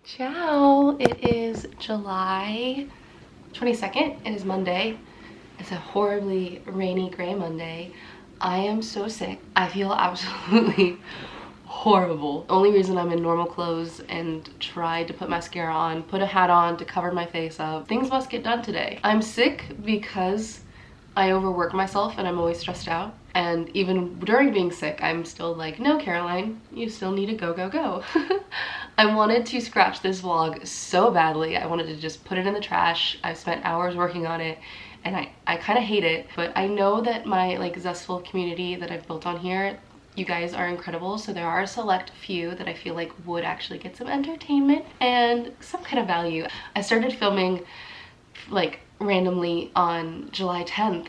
Ciao! It is July 22nd. It is Monday. It's a horribly rainy, gray Monday. I am so sick. I feel absolutely horrible. The only reason I'm in normal clothes and tried to put mascara on, put a hat on to cover my face up. Things must get done today. I'm sick because I overwork myself and I'm always stressed out. And even during being sick, I'm still like, no, Caroline, you still need to go, go, go. I wanted to scratch this vlog so badly. I wanted to just put it in the trash. I've spent hours working on it and I kind of hate it. But I know that my zestful community that I've built on here, you guys are incredible. So there are a select few that I feel like would actually get some entertainment and some kind of value. I started filming like randomly on July 10th.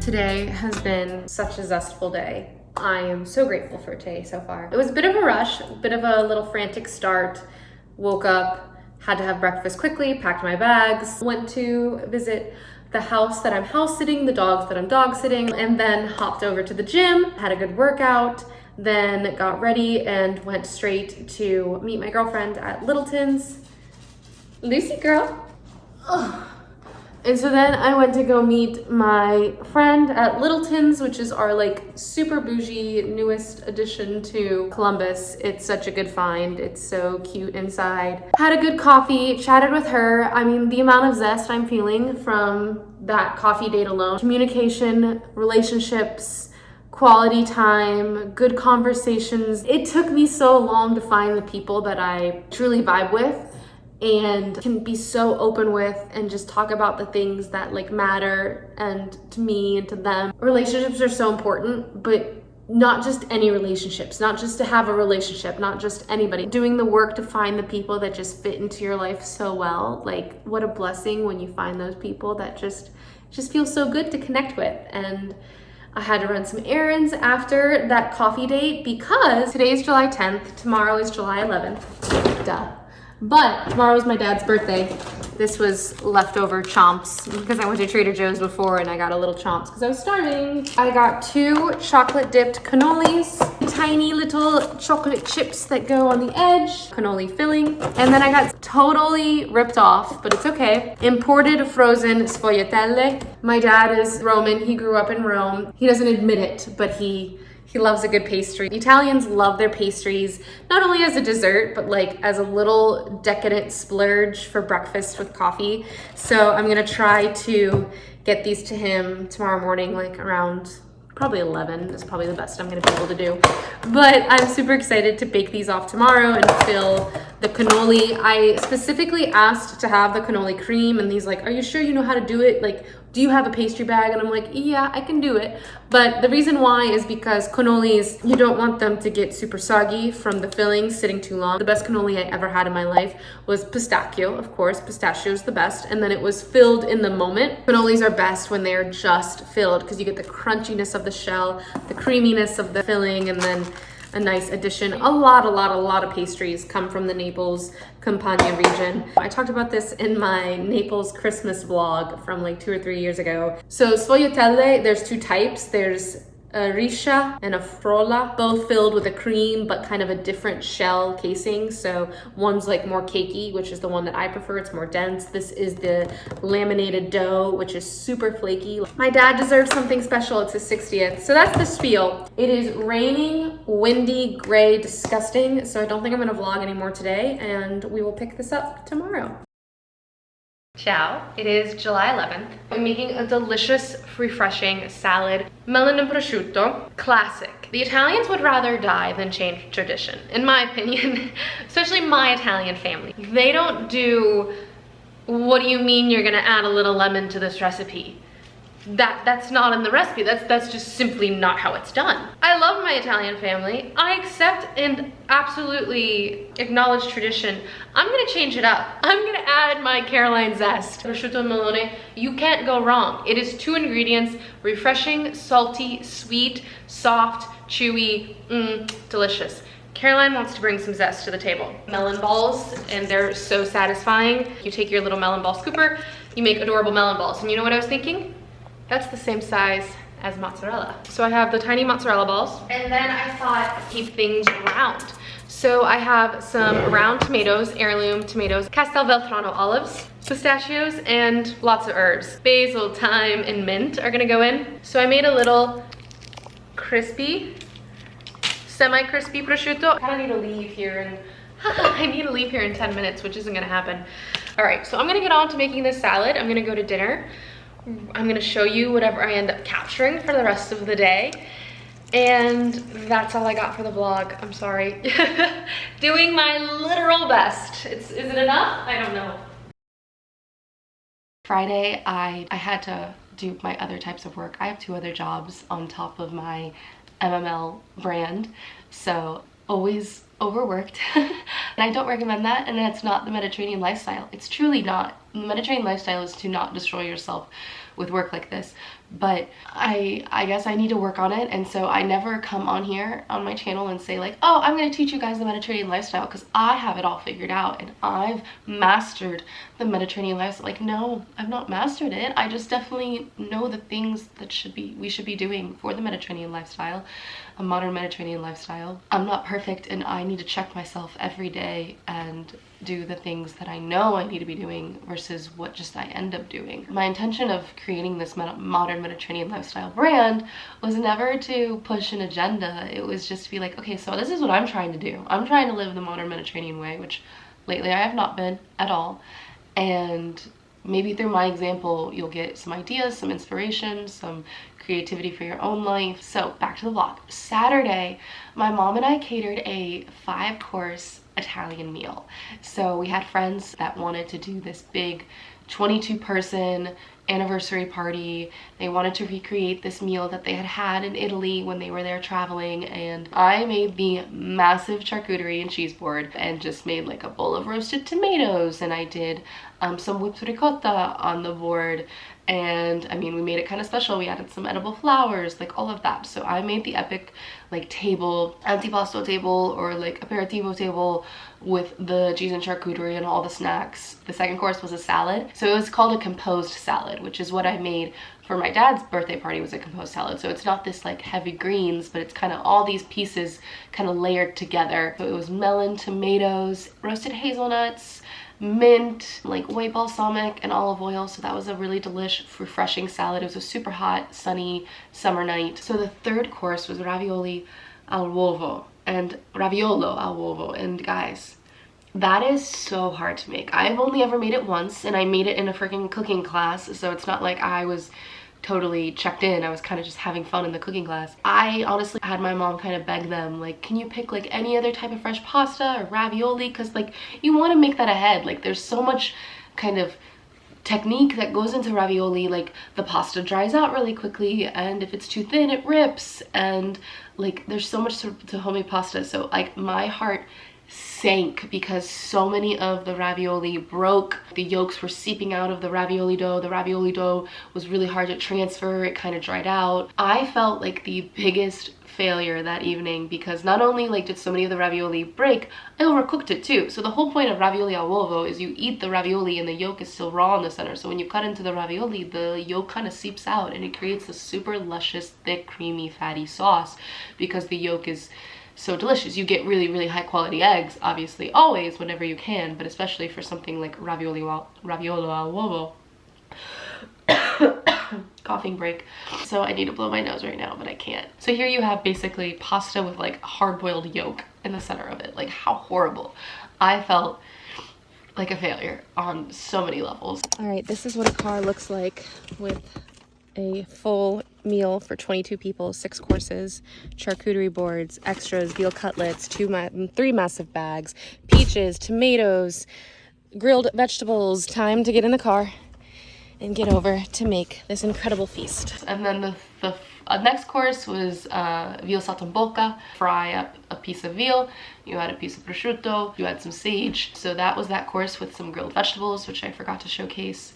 Today has been such a zestful day. I am so grateful for today so far. It was a bit of a rush, a bit of a little frantic start. Woke up, had to have breakfast quickly, packed my bags, went to visit the house that I'm house sitting, the dogs that I'm dog sitting, and then hopped over to the gym, had a good workout, then got ready and went straight to meet my girlfriend at Littleton's. Lucy girl. Ugh. And so then I went to go meet my friend at Littleton's, which is our super bougie newest addition to Columbus. It's such a good find. It's so cute inside. Had a good coffee, chatted with her. I mean, the amount of zest I'm feeling from that coffee date alone. Communication, relationships, quality time, good conversations. It took me so long to find the people that I truly vibe with and can be so open with and just talk about the things that matter and to me and to them. Relationships are so important, but not just any relationships, not just to have a relationship, not just anybody. Doing the work to find the people that just fit into your life so well. What a blessing when you find those people that just feel so good to connect with. And I had to run some errands after that coffee date because today is July 10th, tomorrow is July 11th. Duh. But tomorrow is my dad's birthday. This was leftover chomps because I went to Trader Joe's before and I got a little chomps because I was starving. I got 2 chocolate dipped cannolis, tiny little chocolate chips that go on the edge, cannoli filling. And then I got totally ripped off, but it's okay, imported frozen sfogliatelle. My dad is Roman. He grew up in Rome. He doesn't admit it, but he loves a good pastry. Italians love their pastries, not only as a dessert, but as a little decadent splurge for breakfast with coffee. So I'm gonna try to get these to him tomorrow morning, around probably 11 is probably the best I'm gonna be able to do. But I'm super excited to bake these off tomorrow and fill the cannoli. I specifically asked to have the cannoli cream and he's like, are you sure you know how to do it? Do you have a pastry bag? And I'm like, yeah, I can do it. But the reason why is because cannolis, you don't want them to get super soggy from the filling sitting too long. The best cannoli I ever had in my life was pistachio, of course. Pistachio is the best. And then it was filled in the moment. Cannolis are best when they're just filled because you get the crunchiness of the shell, the creaminess of the filling, and then a nice addition. A lot of pastries come from the Naples Campania region. I talked about this in my Naples Christmas vlog from 2 or 3 years ago. So sfogliatelle, there's 2 types. There's a riscia and a frolla, both filled with a cream, but kind of a different shell casing. So one's more cakey, which is the one that I prefer. It's more dense. This is the laminated dough, which is super flaky. My dad deserves something special. It's his 60th. So that's the spiel. It is raining, windy, gray, disgusting. So I don't think I'm gonna vlog anymore today, and we will pick this up tomorrow. Ciao, it is July 11th. I'm making a delicious, refreshing salad. Melon and prosciutto, classic. The Italians would rather die than change tradition, in my opinion, especially my Italian family. They don't do, what do you mean you're gonna add a little lemon to this recipe? That's not in the recipe. That's just simply not how it's done. I love my Italian family. I accept and absolutely acknowledge tradition. I'm gonna change it up. I'm gonna add my Caroline zest. Prosciutto and melone, you can't go wrong. It is 2 ingredients, refreshing, salty, sweet, soft, chewy, delicious. Caroline wants to bring some zest to the table. Melon balls, and they're so satisfying. You take your little melon ball scooper, you make adorable melon balls. And you know what I was thinking? That's the same size as mozzarella. So I have the tiny mozzarella balls, and then I thought keep things round. So I have some round tomatoes, heirloom tomatoes, Castelvetrano olives, pistachios, and lots of herbs. Basil, thyme, and mint are gonna go in. So I made a little crispy, semi-crispy prosciutto. I kind of need to leave here and I need to leave here in 10 minutes, which isn't gonna happen. All right, so I'm gonna get on to making this salad. I'm gonna go to dinner. I'm gonna show you whatever I end up capturing for the rest of the day. And that's all I got for the vlog. I'm sorry. Doing my literal best. Is it enough? I don't know. Friday, I had to do my other types of work. I have 2 other jobs on top of my MML brand, so always overworked. And I don't recommend that, and that's not the Mediterranean lifestyle. It's truly not. The Mediterranean lifestyle is to not destroy yourself with work like this, but I guess I need to work on it. And so I never come on here on my channel and say like, oh, I'm gonna teach you guys the Mediterranean lifestyle, because I have it all figured out and I've mastered the Mediterranean lifestyle. Like, no, I've not mastered it. I just definitely know the things that we should be doing for the Mediterranean lifestyle, a modern Mediterranean lifestyle. I'm not perfect, and I need to check myself every day and do the things that I know I need to be doing versus what just I end up doing. My intention of creating this modern Mediterranean lifestyle brand was never to push an agenda. It was just to be like, okay, so this is what I'm trying to do. I'm trying to live the modern Mediterranean way, which lately I have not been at all. And maybe through my example, you'll get some ideas, some inspiration, some creativity for your own life. So back to the vlog. Saturday, my mom and I catered a 5-course Italian meal. So we had friends that wanted to do this big 22-person anniversary party. They wanted to recreate this meal that they had had in Italy when they were there traveling, and I made the massive charcuterie and cheese board and just made like a bowl of roasted tomatoes, and I did some whipped ricotta on the board. And I mean, we made it kind of special. We added some edible flowers, like all of that. So I made the epic like table, antipasto table or like aperitivo table with the cheese and charcuterie and all the snacks. The second course was a salad. So it was called a composed salad, which is what I made for my dad's birthday party, was a composed salad. So it's not this like heavy greens, but it's kind of all these pieces kind of layered together. So it was melon, tomatoes, roasted hazelnuts, mint, like white balsamic, and olive oil. So that was a really delicious, refreshing salad. It was a super hot, sunny summer night. So the third course was ravioli al uovo and raviolo al uovo. And guys, that is so hard to make. I've only ever made it once, and I made it in a freaking cooking class. So it's not like I was totally checked in. I was kind of just having fun in the cooking class. I honestly had my mom kind of beg them, like, can you pick like any other type of fresh pasta or ravioli, because like you want to make that ahead. Like there's so much kind of technique that goes into ravioli. Like the pasta dries out really quickly, and if it's too thin it rips, and like there's so much to homemade pasta. So like my heart sank because so many of the ravioli broke. The yolks were seeping out of the ravioli dough. The ravioli dough was really hard to transfer. It kind of dried out. I felt like the biggest failure that evening, because not only like did so many of the ravioli break, I overcooked it too. So the whole point of ravioli al uovo is you eat the ravioli and the yolk is still raw in the center. So when you cut into the ravioli, the yolk kind of seeps out and it creates a super luscious, thick, creamy, fatty sauce because the yolk is so delicious. You get really, really high quality eggs, obviously, always, whenever you can, but especially for something like raviolo al uovo. Coughing break. So I need to blow my nose right now, but I can't. So here you have basically pasta with like hard-boiled yolk in the center of it. Like, how horrible. I felt like a failure on so many levels. All right, this is what a car looks like with a full meal for 22 people, 6 courses, charcuterie boards, extras, veal cutlets, 3 massive bags, peaches, tomatoes, grilled vegetables. Time to get in the car and get over to make this incredible feast. And then the next course was veal saltimbocca. Fry up a piece of veal, you add a piece of prosciutto, you add some sage. So that was that course with some grilled vegetables, which I forgot to showcase.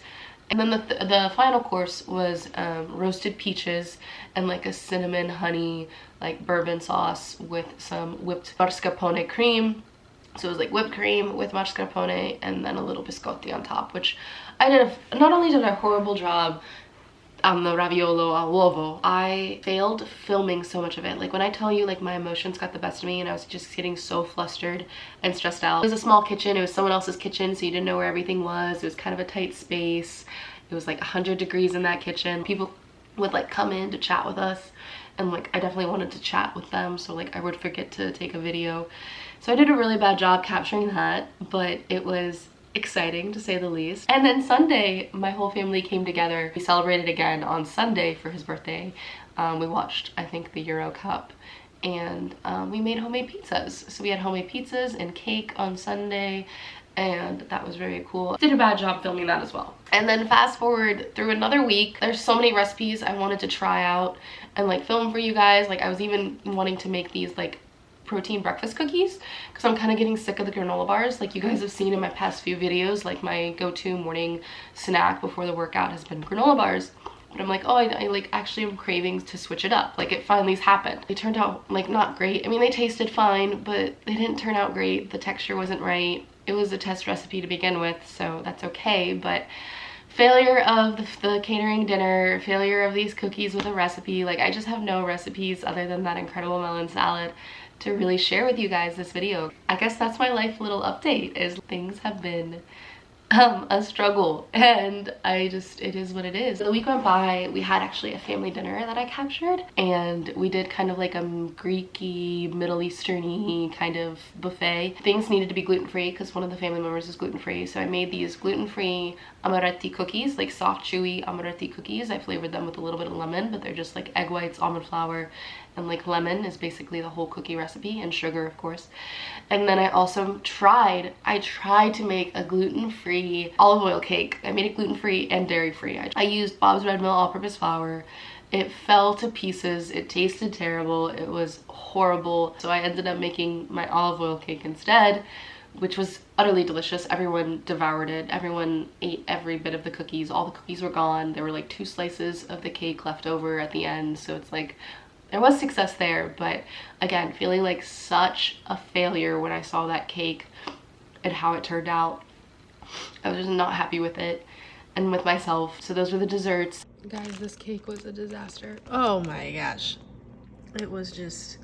And then the final course was roasted peaches and like a cinnamon honey like bourbon sauce with some whipped mascarpone cream. So it was like whipped cream with mascarpone and then a little biscotti on top, which I did not only did a horrible job on the raviolo al uovo, I failed filming so much of it. Like when I tell you, like my emotions got the best of me and I was just getting so flustered and stressed out. It was a small kitchen, it was someone else's kitchen, so you didn't know where everything was. It was kind of a tight space. It was like 100 degrees in that kitchen. People would like come in to chat with us, and like I definitely wanted to chat with them, so like I would forget to take a video. So I did a really bad job capturing that, but it was exciting to say the least. And then Sunday, my whole family came together. We celebrated again on Sunday for his birthday. We watched, I think, the Euro Cup, and we made homemade pizzas. So we had homemade pizzas and cake on Sunday, and that was very cool. Did a bad job filming that as well. And then fast forward through another week, there's so many recipes I wanted to try out and like film for you guys. Like I was even wanting to make these like protein breakfast cookies because I'm kind of getting sick of the granola bars. Like you guys have seen in my past few videos, like my go-to morning snack before the workout has been granola bars. But I'm like, oh, I like actually am craving to switch it up. Like it finally's happened. They turned out like not great. I mean, they tasted fine, but they didn't turn out great. The texture wasn't right. It was a test recipe to begin with, so that's okay. But failure of the catering dinner, failure of these cookies with a recipe. Like I just have no recipes other than that incredible melon salad to really share with you guys this video. I guess that's my life little update, is things have been a struggle, and it is what it is. The week went by, we had actually a family dinner that I captured, and we did kind of like a Greek-y, Middle Eastern-y kind of buffet. Things needed to be gluten-free because one of the family members is gluten-free, so I made these gluten-free amaretti cookies, like soft, chewy amaretti cookies. I flavored them with a little bit of lemon, but they're just like egg whites, almond flour, and like lemon is basically the whole cookie recipe, and sugar of course. And then I also tried to make a gluten-free olive oil cake. I made it gluten-free and dairy-free. I used Bob's Red Mill all-purpose flour. It fell to pieces. It tasted terrible. It was horrible. So I ended up making my olive oil cake instead, which was utterly delicious. Everyone devoured it. Everyone ate every bit of the cookies. All the cookies were gone. There were like 2 slices of the cake left over at the end, so it's like there was success there, but again, feeling like such a failure when I saw that cake and how it turned out. I was just not happy with it and with myself. So those were the desserts. Guys, this cake was a disaster. Oh my gosh. It was just...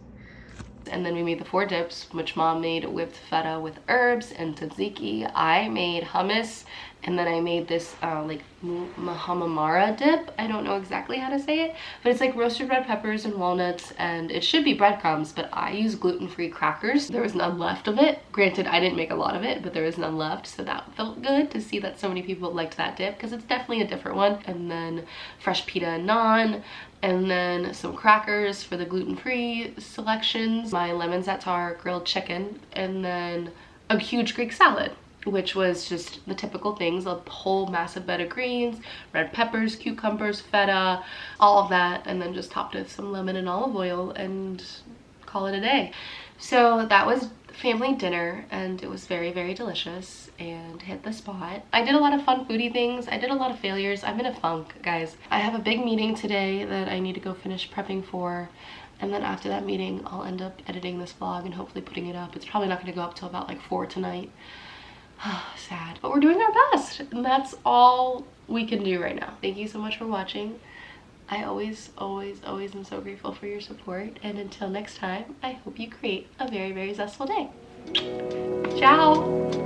And then we made the 4 dips, which Mom made whipped feta with herbs and tzatziki. I made hummus, and then I made this like mahamamara dip. I don't know exactly how to say it, but it's like roasted red peppers and walnuts, and it should be breadcrumbs, but I use gluten-free crackers. There was none left of it. Granted, I didn't make a lot of it, but there was none left, so that felt good to see that so many people liked that dip, because it's definitely a different one. And then fresh pita and naan, and then some crackers for the gluten-free selections, my lemon za'atar grilled chicken, and then a huge Greek salad, which was just the typical things, a whole massive bed of greens, red peppers, cucumbers, feta, all of that, and then just topped with some lemon and olive oil and call it a day. So that was family dinner, and it was very, very delicious and hit the spot. I did a lot of fun foodie things. I did a lot of failures. I'm in a funk, guys. I have a big meeting today that I need to go finish prepping for, and then after that meeting, I'll end up editing this vlog and hopefully putting it up. It's probably not going to go up till about like 4 tonight. Sad. But we're doing our best, and that's all we can do right now. Thank you so much for watching. I always, always, always am so grateful for your support, and until next time, I hope you create a very, very zestful day. Ciao!